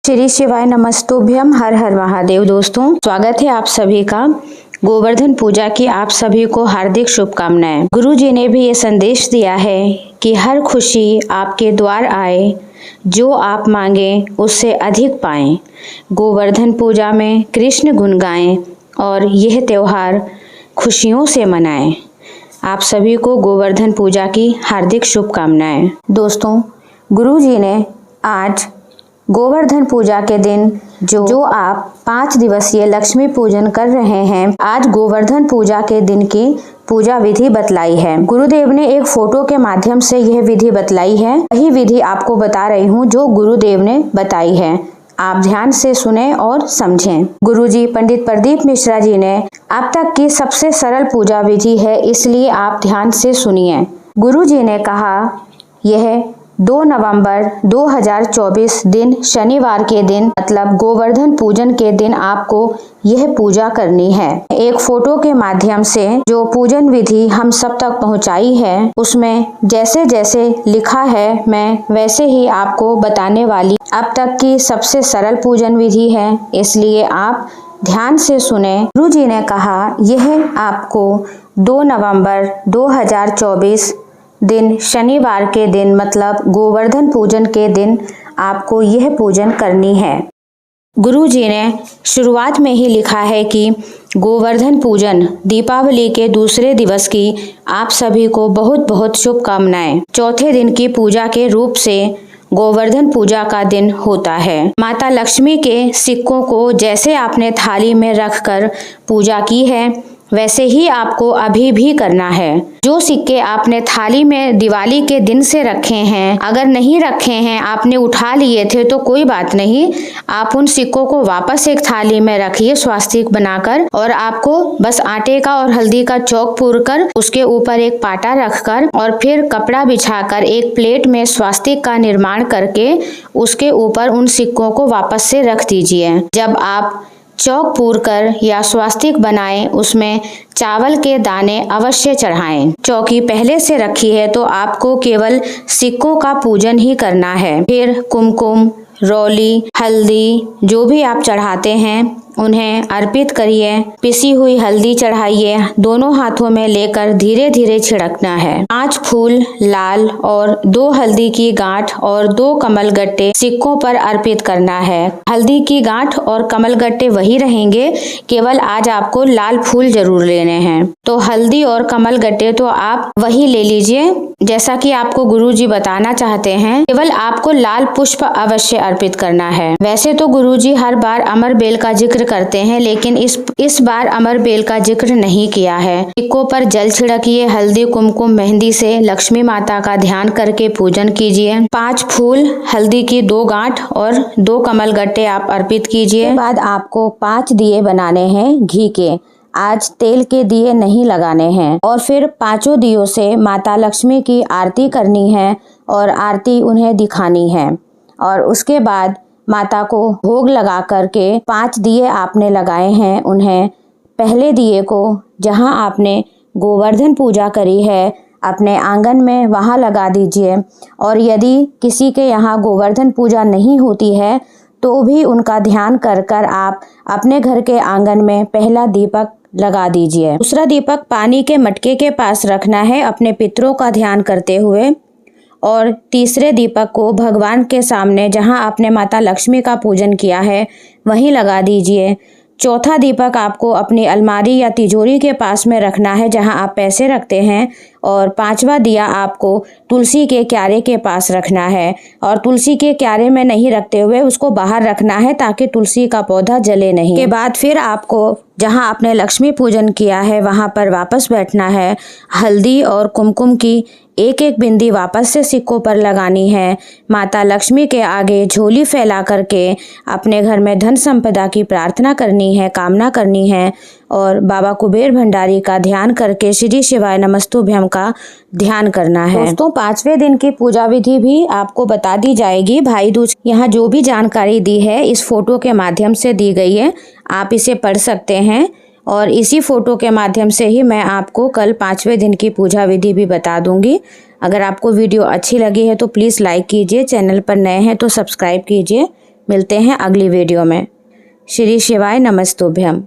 श्री शिवाय नमस्तुभ्यम। हर हर महादेव। दोस्तों, स्वागत है आप सभी का। गोवर्धन पूजा की आप सभी को हार्दिक शुभकामनाएं। गुरु जी ने भी ये संदेश दिया है कि हर खुशी आपके द्वार आए, जो आप मांगे उससे अधिक पाएं। गोवर्धन पूजा में कृष्ण गुण गाएं और यह त्योहार खुशियों से मनाएं। आप सभी को गोवर्धन पूजा की हार्दिक शुभकामनाएं। दोस्तों, गुरु जी ने आज गोवर्धन पूजा के दिन जो आप 5 दिवसीय लक्ष्मी पूजन कर रहे हैं, आज गोवर्धन पूजा के दिन की पूजा विधि बतलाई है। गुरुदेव ने एक फोटो के माध्यम से यह विधि बतलाई है। वही विधि आपको बता रही हूँ जो गुरुदेव ने बताई है। आप ध्यान से सुने और समझें। गुरुजी पंडित प्रदीप मिश्रा जी ने अब तक की सबसे सरल पूजा विधि है, इसलिए आप ध्यान से सुनिए। गुरुजी ने कहा, यह 2 नवंबर 2024 दिन शनिवार के दिन मतलब गोवर्धन पूजन के दिन आपको यह पूजा करनी है। एक फोटो के माध्यम से जो पूजन विधि हम सब तक पहुंचाई है, उसमें जैसे जैसे लिखा है मैं वैसे ही आपको बताने वाली। अब तक की सबसे सरल पूजन विधि है, इसलिए आप ध्यान से सुने। गुरु जी ने कहा, यह आपको 2 नवंबर 2024 दिन शनिवार के दिन मतलब गोवर्धन पूजन के दिन आपको यह पूजन करनी है। गुरु जी ने शुरुआत में ही लिखा है कि गोवर्धन पूजन दीपावली के दूसरे दिवस की आप सभी को बहुत बहुत शुभकामनाएं। चौथे दिन की पूजा के रूप से गोवर्धन पूजा का दिन होता है। माता लक्ष्मी के सिक्कों को जैसे आपने थाली में रखकर पूजा की है, वैसे ही आपको अभी भी करना है। जो सिक्के आपने थाली में दिवाली के दिन से रखे हैं, अगर नहीं रखे हैं, आपने उठा लिए थे तो कोई बात नहीं, आप उन सिक्कों को वापस एक थाली में रखिए स्वास्तिक बनाकर, और आपको बस आटे का और हल्दी का चौक पूरकर उसके ऊपर एक पाटा रखकर और फिर कपड़ा बिछाकर एक प्लेट में स्वास्तिक का निर्माण करके उसके ऊपर उन सिक्कों को वापस से रख दीजिए। जब आप चौक पूर कर या स्वास्तिक बनाएं, उसमें चावल के दाने अवश्य चढ़ाएं। चौकी पहले से रखी है तो आपको केवल सिक्कों का पूजन ही करना है। फिर कुमकुम, रौली, हल्दी जो भी आप चढ़ाते हैं उन्हें अर्पित करिए। पिसी हुई हल्दी चढ़ाइए, दोनों हाथों में लेकर धीरे धीरे छिड़कना है। 5 फूल लाल और 2 हल्दी की गांठ और 2 कमल गट्टे सिक्कों पर अर्पित करना है। हल्दी की गांठ और कमल गट्टे वही रहेंगे, केवल आज आपको लाल फूल जरूर लेने हैं। तो हल्दी और कमल गट्टे तो आप वही ले लीजिए जैसा कि आपको गुरुजी बताना चाहते हैं, केवल आपको लाल पुष्प अवश्य अर्पित करना है। वैसे तो गुरुजी हर बार अमर बेल का जिक्र करते हैं, लेकिन इस बार अमर बेल का जिक्र नहीं किया है। सिक्कों पर जल छिड़किए, हल्दी कुमकुम मेहंदी से लक्ष्मी माता का ध्यान करके पूजन कीजिए। 5 फूल, हल्दी की 2 गांठ और 2 कमल गट्टे आप अर्पित कीजिए। उसके बाद आपको 5 दिए बनाने हैं घी के। आज तेल के दिए नहीं लगाने हैं। और फिर 5 दियों से माता लक्ष्मी की आरती करनी है और आरती उन्हें दिखानी है। और उसके बाद माता को भोग लगा करके 5 दिए आपने लगाए हैं, उन्हें पहले दिए को जहां आपने गोवर्धन पूजा करी है अपने आंगन में वहां लगा दीजिए। और यदि किसी के यहाँ गोवर्धन पूजा नहीं होती है तो भी उनका ध्यान कर कर आप अपने घर के आंगन में पहला दीपक लगा दीजिए। दूसरा दीपक पानी के मटके के पास रखना है अपने पितरों का ध्यान करते हुए। और तीसरे दीपक को भगवान के सामने जहां आपने माता लक्ष्मी का पूजन किया है वहीं लगा दीजिए। चौथा दीपक आपको अपनी अलमारी या तिजोरी के पास में रखना है जहां आप पैसे रखते हैं। और 5वां दिया आपको तुलसी के क्यारे के पास रखना है, और तुलसी के क्यारे में नहीं रखते हुए उसको बाहर रखना है ताकि तुलसी का पौधा जले नहीं। के बाद फिर आपको जहां आपने लक्ष्मी पूजन किया है वहां पर वापस बैठना है। हल्दी और कुमकुम की एक एक बिंदी वापस से सिक्कों पर लगानी है। माता लक्ष्मी के आगे झोली फैला करके अपने घर में धन संपदा की प्रार्थना करनी है, कामना करनी है। और बाबा कुबेर भंडारी का ध्यान करके श्री शिवाय नमस्तुभ्यम का ध्यान करना है। दोस्तों, 5वें दिन की पूजा विधि भी आपको बता दी जाएगी। भाई दूज यहाँ जो भी जानकारी दी है इस फोटो के माध्यम से दी गई है, आप इसे पढ़ सकते हैं। और इसी फोटो के माध्यम से ही मैं आपको कल 5वें दिन की पूजा विधि भी बता दूंगी। अगर आपको वीडियो अच्छी लगी है तो प्लीज़ लाइक कीजिए, चैनल पर नए हैं तो सब्सक्राइब कीजिए। मिलते हैं अगली वीडियो में। श्री शिवाय नमस्तुभ्यम।